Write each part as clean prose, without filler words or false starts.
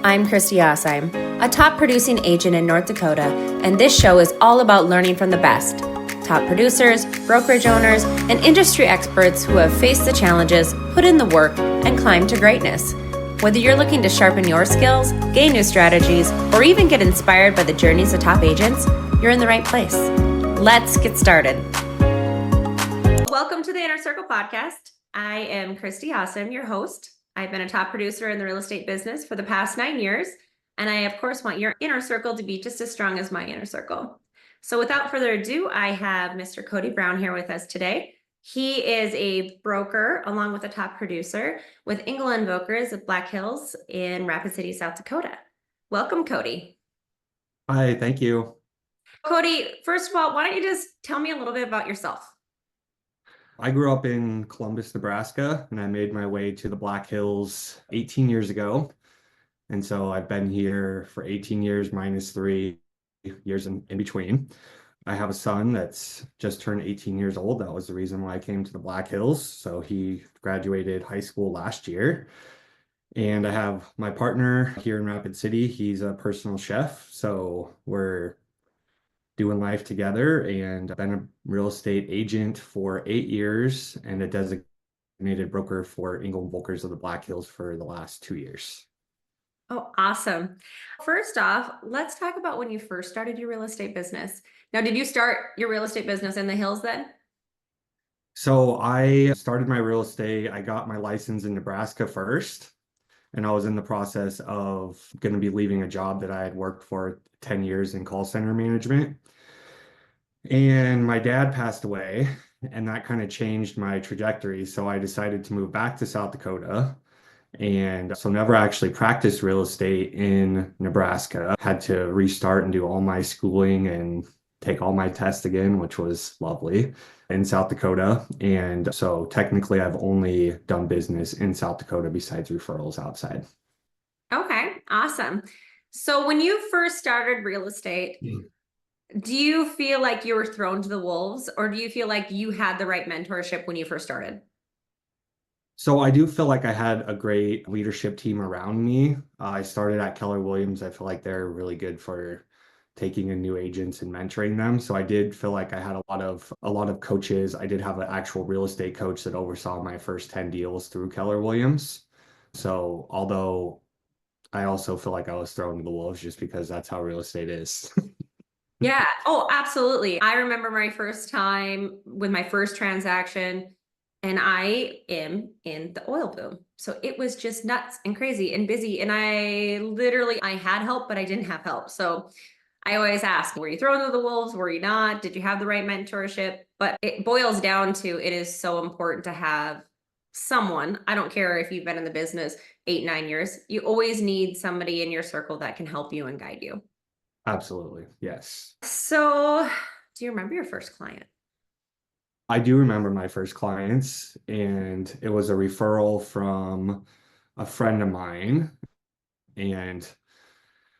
I'm Kristy Aasheim, a top producing agent in North Dakota, and this show is all about learning from the best. Top producers, brokerage owners, and industry experts who have faced the challenges, put in the work, and climbed to greatness. Whether you're looking to sharpen your skills, gain new strategies, or even get inspired by the journeys of top agents, you're in the right place. Let's get started. Welcome to the Inner Circle podcast. I am Kristy Aasheim, your host. I've been a top producer in the real estate business for the past 9 years, and I, of course, want your inner circle to be just as strong as my inner circle. So without further ado, I have Mr. Cody Brown here with us today. He is a broker along with a top producer with Engel Völkers Black Hills in Rapid City, South Dakota. Welcome, Cody. Hi, thank you. Cody, first of all, why don't you just tell me a little bit about yourself? I grew up in Columbus, Nebraska, and I made my way to the Black Hills 18 years ago. And so I've been here for 18 years minus 3 years in between. I have a son that's just turned 18 years old. That was the reason why I came to the Black Hills. So he graduated high school last year. And I have my partner here in Rapid City. He's a personal chef. So we're doing life together, and I've been a real estate agent for 8 years and a designated broker for Engel Völkers of the Black Hills for the last 2 years. Oh, awesome. First off, let's talk about when you first started your real estate business. Now, did you start your real estate business in the hills then? So I started my real estate. I got my license in Nebraska first, and I was in the process of going to be leaving a job that I had worked for 10 years in call center management. And my dad passed away, and that kind of changed my trajectory. So I decided to move back to South Dakota. And so never actually practiced real estate in Nebraska. Had to restart and do all my schooling and take all my tests again, which was lovely in South Dakota. And so technically I've only done business in South Dakota besides referrals outside. Okay, awesome. So when you first started real estate, do you feel like you were thrown to the wolves, or do you feel like you had the right mentorship when you first started? So I do feel like I had a great leadership team around me. I started at Keller Williams. I feel like they're really good for taking in new agents and mentoring them. So I did feel like I had a lot of coaches. I did have an actual real estate coach that oversaw my first 10 deals through Keller Williams. So although I also feel like I was thrown to the wolves just because that's how real estate is. Yeah. Oh, absolutely. I remember my first time with my first transaction, and I am in the oil boom. So it was just nuts and crazy and busy. And I had help, but I didn't have help. So I always ask, were you thrown to the wolves? Were you not? Did you have the right mentorship? But it boils down to it is so important to have someone. I don't care if you've been in the business 8, 9 years. You always need somebody in your circle that can help you and guide you. Absolutely. Yes. So, do you remember your first client? I do remember my first clients, and it was a referral from a friend of mine. And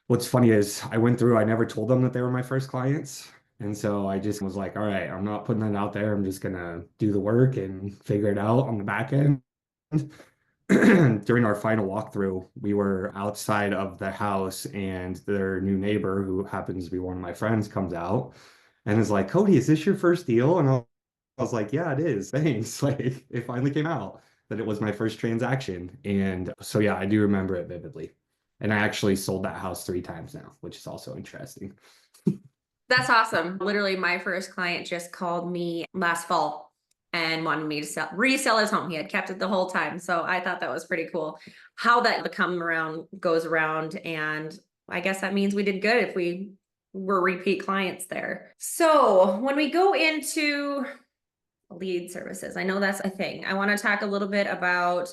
what's funny is I never told them that they were my first clients. And so I just was like, all right, I'm not putting that out there. I'm just gonna do the work and figure it out on the back end. During our final walkthrough, we were outside of the house, and their new neighbor, who happens to be one of my friends, comes out and is like, Cody, is this your first deal? And I was like, yeah, it is. Thanks. Like, it finally came out that it was my first transaction. And so, yeah, I do remember it vividly. And I actually sold that house 3 times now, which is also interesting. That's awesome. Literally, my first client just called me last fall and wanted me to resell his home. He had kept it the whole time. So I thought that was pretty cool. How that goes around. And I guess that means we did good if we were repeat clients there. So when we go into lead services, I know that's a thing. I want to talk a little bit about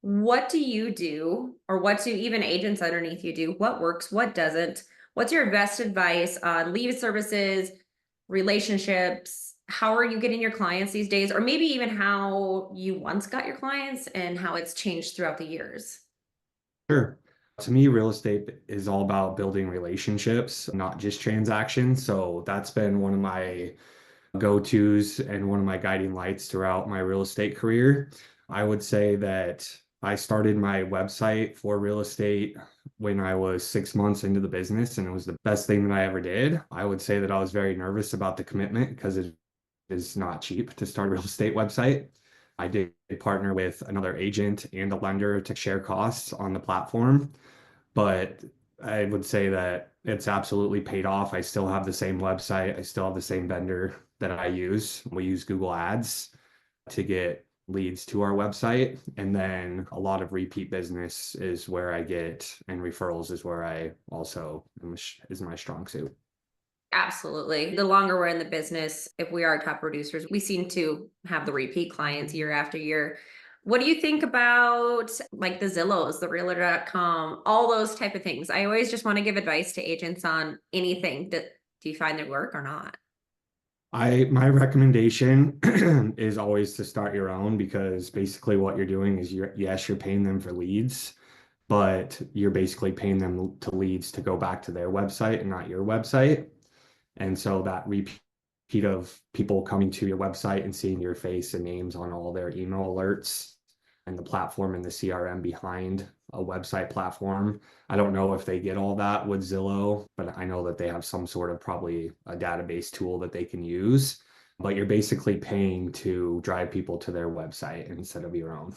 what do you do, or what do even agents underneath you do? What works, what doesn't? What's your best advice on lead services, relationships? How are you getting your clients these days? Or maybe even how you once got your clients and how it's changed throughout the years. Sure. To me, real estate is all about building relationships, not just transactions. So that's been one of my go-tos and one of my guiding lights throughout my real estate career. I would say that I started my website for real estate when I was 6 months into the business, and it was the best thing that I ever did. I would say that I was very nervous about the commitment because it is not cheap to start a real estate website. I did partner with another agent and a lender to share costs on the platform, but I would say that it's absolutely paid off. I still have the same website. I still have the same vendor that I use. We use Google Ads to get leads to our website. And then a lot of repeat business is where I get, and referrals is where I also is my strong suit. Absolutely. The longer we're in the business, if we are top producers, we seem to have the repeat clients year after year. What do you think about like the Zillows, the realtor.com, all those type of things? I always just want to give advice to agents on anything. Do you find they work or not? My recommendation is always to start your own, because basically what you're doing is you're paying them for leads, but you're basically paying them to leads to go back to their website and not your website. And so that repeat of people coming to your website and seeing your face and names on all their email alerts and the platform and the CRM behind a website platform. I don't know if they get all that with Zillow, but I know that they have some sort of probably a database tool that they can use. But you're basically paying to drive people to their website instead of your own.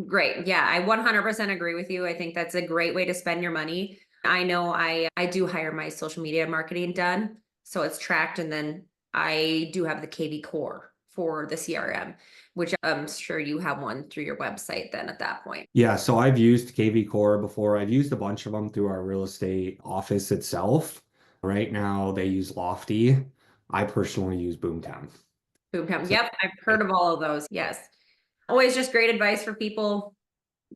Great. Yeah, I 100% agree with you. I think that's a great way to spend your money. I know I do hire my social media marketing done, so it's tracked, and then I do have the KV Core for the CRM, which I'm sure you have one through your website then at that point. Yeah, so I've used KV Core before. I've used a bunch of them through our real estate office itself. Right now, they use Lofty. I personally use Boomtown. Boomtown. So, Yep, I've heard of all of those. Yes. Always just great advice for people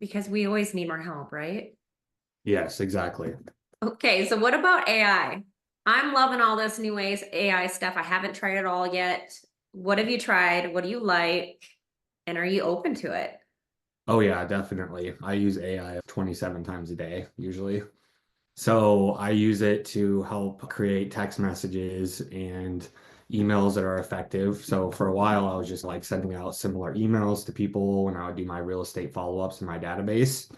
because we always need more help, right? yes, exactly. Okay, so what about AI? I'm loving all this new ways AI stuff. I haven't tried it all yet. What have you tried? What do you like? And are you open to it? Oh, yeah, definitely. I use AI 27 times a day, usually. So I use it to help create text messages and emails that are effective. So for a while, I was just like sending out similar emails to people when I would do my real estate follow-ups in my database.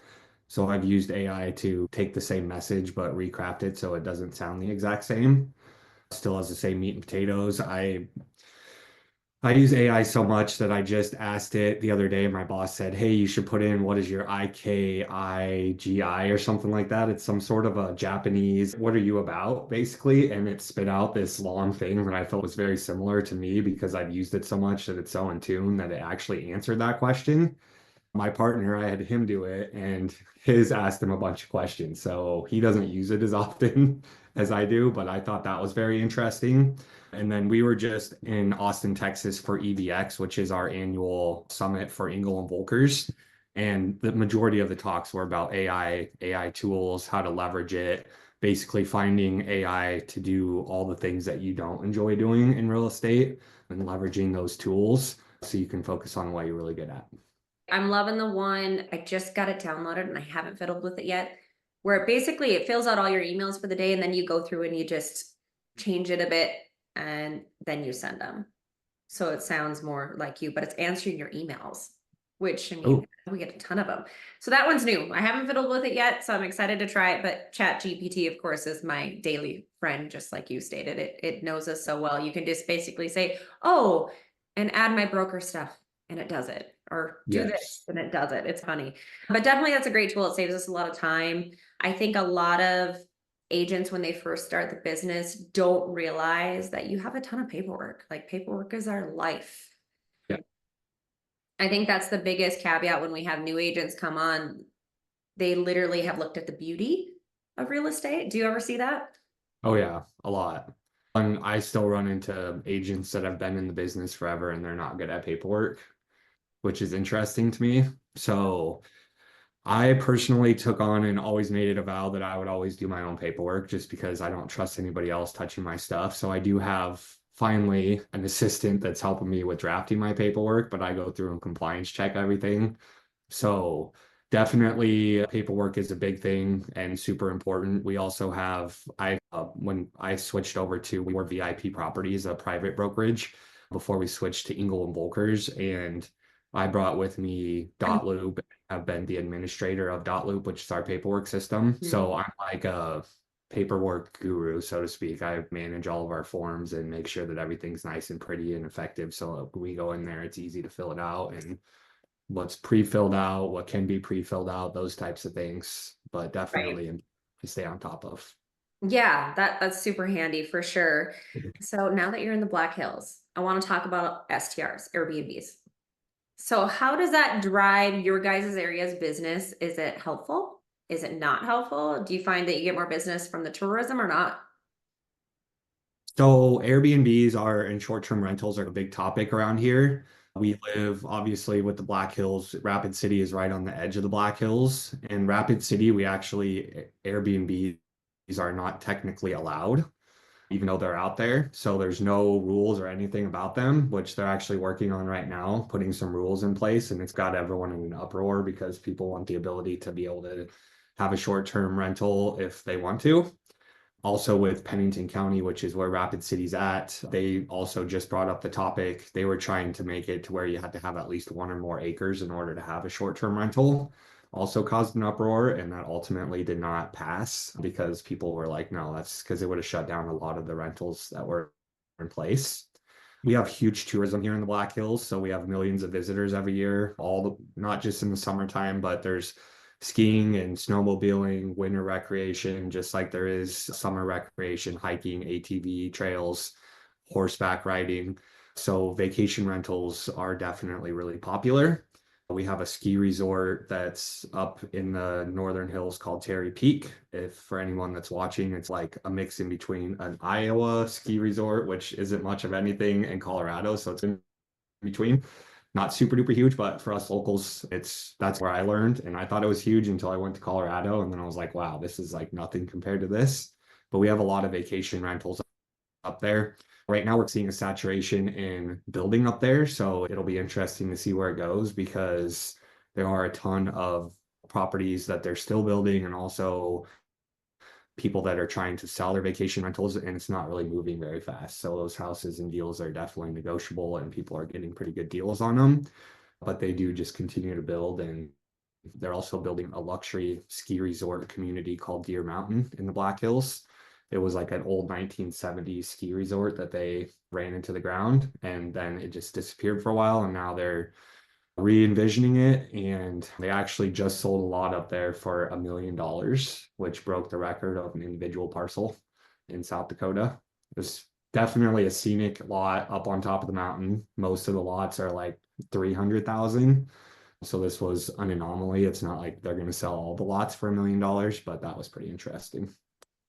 So I've used AI to take the same message but recraft it so it doesn't sound the exact same. Still has the same meat and potatoes. I use AI so much that I just asked it the other day. My boss said, "Hey, you should put in what is your IKIGI or something like that." It's some sort of a Japanese, what are you about, basically. And it spit out this long thing that I felt was very similar to me because I've used it so much that it's so in tune that it actually answered that question. My partner, I had him do it, and his asked him a bunch of questions. So he doesn't use it as often as I do, but I thought that was very interesting. And then we were just in Austin, Texas for EVX, which is our annual summit for Engel and Völkers. And the majority of the talks were about AI tools, how to leverage it, basically finding AI to do all the things that you don't enjoy doing in real estate and leveraging those tools so you can focus on what you're really good at. I'm loving the one. I just got it downloaded and I haven't fiddled with it yet, where it fills out all your emails for the day and then you go through and you just change it a bit and then you send them. So it sounds more like you, but it's answering your emails, which I mean, Oh, we get a ton of them. So that one's new. I haven't fiddled with it yet, so I'm excited to try it. But Chat GPT, of course, is my daily friend, just like you stated. It knows us so well. You can just basically say, "Oh, and add my broker stuff," and it does it. Or do this yes. and it does it. It's funny. But definitely that's a great tool. It saves us a lot of time. I think a lot of agents when they first start the business don't realize that you have a ton of paperwork. Like paperwork is our life. Yeah. I think that's the biggest caveat when we have new agents come on. They literally have looked at the beauty of real estate. Do you ever see that? Oh, yeah, a lot. And I still run into agents that have been in the business forever and they're not good at paperwork, which is interesting to me. So I personally took on and always made it a vow that I would always do my own paperwork just because I don't trust anybody else touching my stuff. So I do have finally an assistant that's helping me with drafting my paperwork, but I go through and compliance check everything. So definitely paperwork is a big thing and super important. We also have, when I switched over to more VIP properties, a private brokerage, before we switched to Engel and Volkers. And I brought with me Dotloop. I've been the administrator of Dotloop, which is our paperwork system. So I'm like a paperwork guru, so to speak. I manage all of our forms and make sure that everything's nice and pretty and effective. So we go in there, it's easy to fill it out and what's pre-filled out, what can be pre-filled out, those types of things. But Right. definitely to stay on top of. Yeah, that's super handy for sure. So now that you're in the Black Hills, I want to talk about STRs, Airbnbs. So how does that drive your guys' area's business? Is it helpful? Is it not helpful? Do you find that you get more business from the tourism or not? So Airbnbs are and short-term rentals are a big topic around here. We live obviously with the Black Hills. Rapid City is right on the edge of the Black Hills. In Rapid City, we actually Airbnbs are not technically allowed, even though they're out there. So there's no rules or anything about them, which they're actually working on right now, putting some rules in place, and it's got everyone in an uproar because people want the ability to be able to have a short-term rental if they want to. Also with Pennington County, which is where Rapid City's at, they also just brought up the topic. They were trying to make it to where you had to have at least one or more acres in order to have a short-term rental. Also caused an uproar, and that ultimately did not pass because people were like, no, that's because it would have shut down a lot of the rentals that were in place. We have huge tourism here in the Black Hills, so we have millions of visitors every year, not just in the summertime, but there's skiing and snowmobiling, winter recreation, just like there is summer recreation, hiking, ATV trails, horseback riding. So vacation rentals are definitely really popular. We have a ski resort that's up in the northern hills called Terry Peak. If for anyone that's watching, it's like a mix in between an Iowa ski resort, which isn't much of anything, and Colorado. So it's in between. Not super duper huge, but for us locals, that's where I learned. And I thought it was huge until I went to Colorado. And then I was like, wow, this is like nothing compared to this. But we have a lot of vacation rentals up there. Right now, we're seeing a saturation in building up there. So it'll be interesting to see where it goes because there are a ton of properties that they're still building and also people that are trying to sell their vacation rentals and it's not really moving very fast. So those houses and deals are definitely negotiable and people are getting pretty good deals on them, but they do just continue to build and they're also building a luxury ski resort community called Deer Mountain in the Black Hills. It was like an old 1970s ski resort that they ran into the ground and then it just disappeared for a while and now they're re-envisioning it and they actually just sold a lot up there for $1 million, which broke the record of an individual parcel in South Dakota. It was definitely a scenic lot up on top of the mountain. Most of the lots are like 300,000. So this was an anomaly. It's not like they're going to sell all the lots for $1 million, but that was pretty interesting.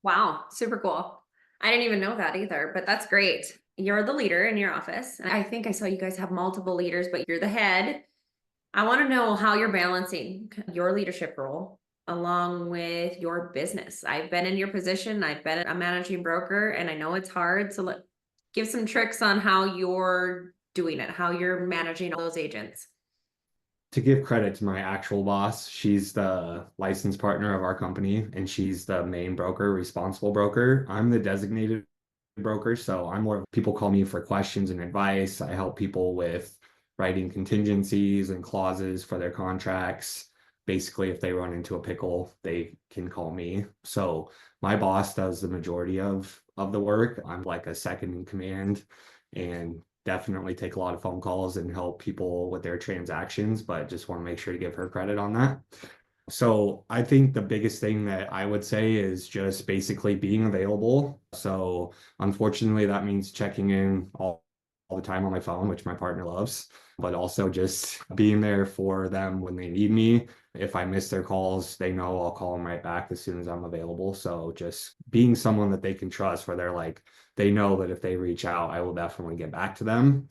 Wow, super cool. I didn't even know that either, but that's great. You're the leader in your office. And I think I saw you guys have multiple leaders, but you're the head. I want to know how you're balancing your leadership role along with your business. I've been in your position, I've been a managing broker, and I know it's hard. So give some tricks on how you're doing it, how you're managing all those agents. To give credit to my actual boss, she's the licensed partner of our company and she's the main broker, responsible broker. I'm the designated broker, so I'm more people call me for questions and advice. I help people with writing contingencies and clauses for their contracts. Basically, if they run into a pickle, they can call me. So my boss does the majority of the work. I'm like a second in command and definitely take a lot of phone calls and help people with their transactions, but just want to make sure to give her credit on that. So I think the biggest thing that I would say is just basically being available. So unfortunately, that means checking in all the time on my phone, which my partner loves, but also just being there for them when they need me. If I miss their calls, they know I'll call them right back as soon as I'm available. So just being someone that they can trust where they're like, they know that if they reach out, I will definitely get back to them.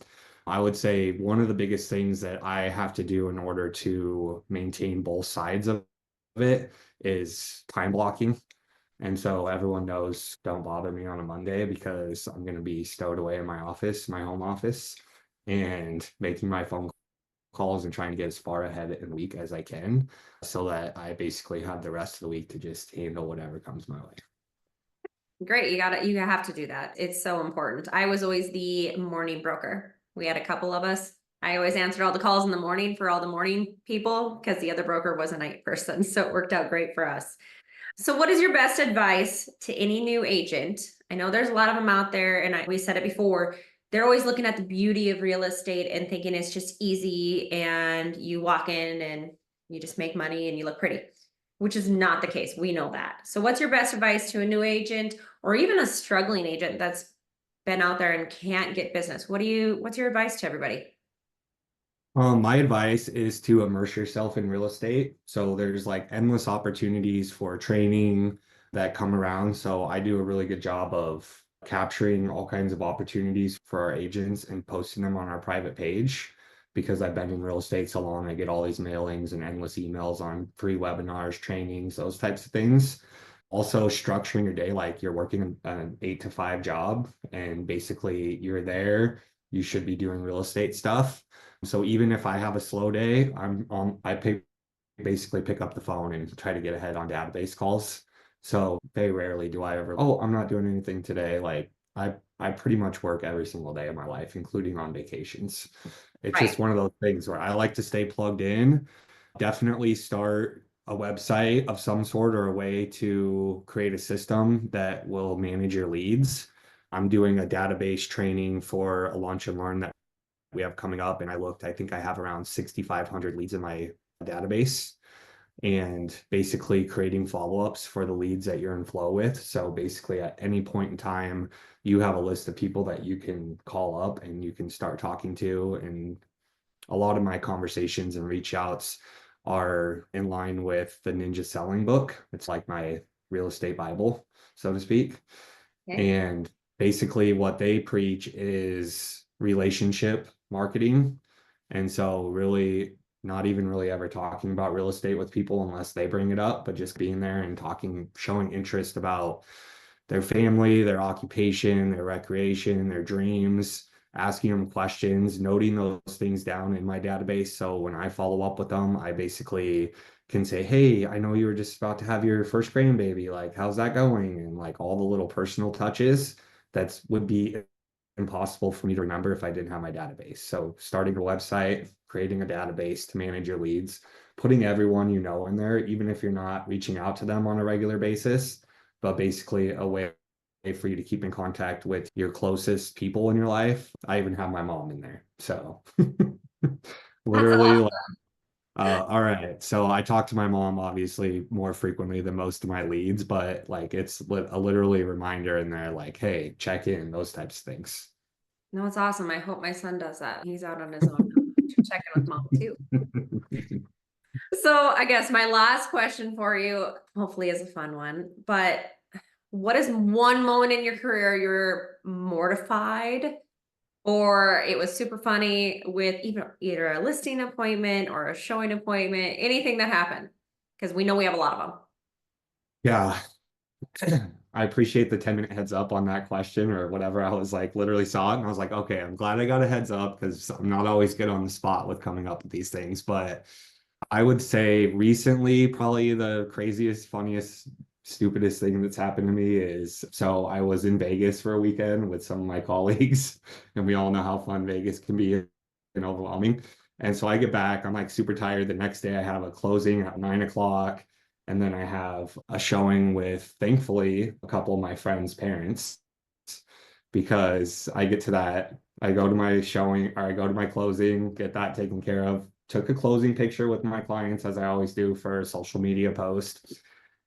I would say one of the biggest things that I have to do in order to maintain both sides of it is time blocking. And so everyone knows don't bother me on a Monday because I'm going to be stowed away in my office, my home office, and making my phone calls and trying to get as far ahead in the week as I can so that I basically have the rest of the week to just handle whatever comes my way. Great. You have to do that. It's so important. I was always the morning broker. We had a couple of us. I always answered all the calls in the morning for all the morning people because the other broker was a night person. So it worked out great for us. So what is your best advice to any new agent? I know there's a lot of them out there, and we said it before. They're always looking at the beauty of real estate and thinking it's just easy and you walk in and you just make money and you look pretty, which is not the case. We know that. So what's your best advice to a new agent or even a struggling agent that's been out there and can't get business? What's your advice to everybody? My advice is to immerse yourself in real estate. So there's like endless opportunities for training that come around. So I do a really good job of capturing all kinds of opportunities for our agents and posting them on our private page because I've been in real estate so long. I get all these mailings and endless emails on free webinars, trainings, those types of things. Also, structuring your day like you're working an 8 to 5 job and basically you're there. You should be doing real estate stuff. So even if I have a slow day, basically pick up the phone and try to get ahead on database calls. So very rarely do I ever, oh, I'm not doing anything today. Like I pretty much work every single day of my life, including on vacations. It's Right. just one of those things where I like to stay plugged in. Definitely start a website of some sort or a way to create a system that will manage your leads. I'm doing a database training for a launch and learn that we have coming up. And I think I have around 6,500 leads in my database and basically creating follow-ups for the leads that you're in flow with. So basically at any point in time, you have a list of people that you can call up and you can start talking to. And a lot of my conversations and reach outs are in line with the Ninja Selling book. It's like my real estate Bible, so to speak. Okay. And basically, what they preach is relationship marketing. And so, really, not even really ever talking about real estate with people unless they bring it up, but just being there and talking, showing interest about their family, their occupation, their recreation, their dreams, asking them questions, noting those things down in my database. So when I follow up with them, I basically can say, hey, I know you were just about to have your first grandbaby. Like, how's that going? And like all the little personal touches that would be impossible for me to remember if I didn't have my database. So starting a website, creating a database to manage your leads, putting everyone you know in there, even if you're not reaching out to them on a regular basis, but basically a way for you to keep in contact with your closest people in your life. I even have my mom in there. So That's literally, awesome. like, all right. So I talk to my mom obviously more frequently than most of my leads, but like it's a literally reminder in there, like, hey, check in, those types of things. No, it's awesome. I hope my son does that. He's out on his own now. Check in with mom too. So I guess my last question for you, hopefully is a fun one, but what is one moment in your career you're mortified or it was super funny with either a listing appointment or a showing appointment, anything that happened? Because we know we have a lot of them. Yeah. I appreciate the 10-minute heads up on that question or whatever. I was like, literally saw it and I was like, okay, I'm glad I got a heads up because I'm not always good on the spot with coming up with these things. But I would say recently, probably the craziest, funniest, stupidest thing that's happened to me is so I was in Vegas for a weekend with some of my colleagues, and we all know how fun Vegas can be and overwhelming. And so I get back, I'm like super tired. The next day I have a closing at 9 o'clock. And then I have a showing with, thankfully, a couple of my friends' parents because I get to that. I go to my showing or I go to my closing, get that taken care of. Took a closing picture with my clients as I always do for a social media post.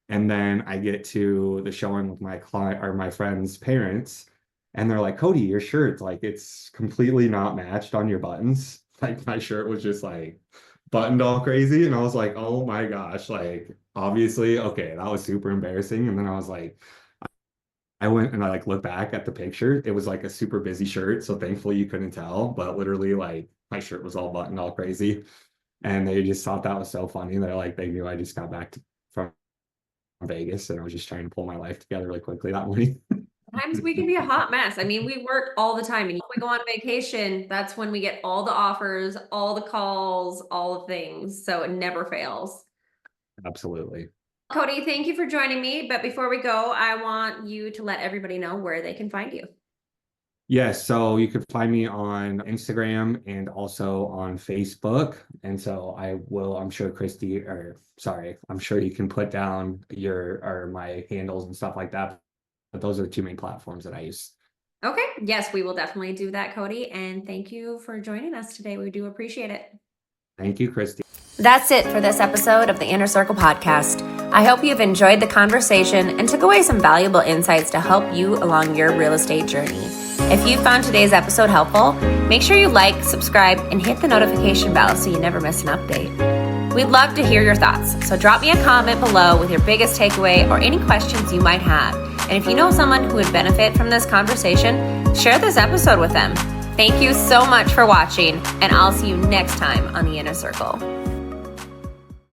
And then I get to the showing with my client or my friend's parents, and they're like, Cody, your shirt, like it's completely not matched on your buttons. Like my shirt was just like buttoned all crazy. And I was like, oh my gosh, like obviously, okay, that was super embarrassing. And then I was like, I went and I like looked back at the picture. It was like a super busy shirt. So thankfully you couldn't tell, but literally like my shirt was all buttoned all crazy. And they just thought that was so funny. They're like, they knew I just got back from Vegas and I was just trying to pull my life together really quickly that morning. Sometimes we can be a hot mess. I mean, we work all the time and we go on vacation. That's when we get all the offers, all the calls, all the things. So it never fails. Absolutely. Cody, thank you for joining me. But before we go, I want you to let everybody know where they can find you. Yes, so you can find me on Instagram and also on Facebook. And so I'm sure I'm sure you can put down my handles and stuff like that. But those are the two main platforms that I use. Okay. Yes, we will definitely do that, Cody. And thank you for joining us today. We do appreciate it. Thank you, Kristy. That's it for this episode of the Inner Circle podcast. I hope you've enjoyed the conversation and took away some valuable insights to help you along your real estate journey. If you found today's episode helpful, make sure you like, subscribe, and hit the notification bell so you never miss an update. We'd love to hear your thoughts, so drop me a comment below with your biggest takeaway or any questions you might have. And if you know someone who would benefit from this conversation, share this episode with them. Thank you so much for watching, and I'll see you next time on the Inner Circle.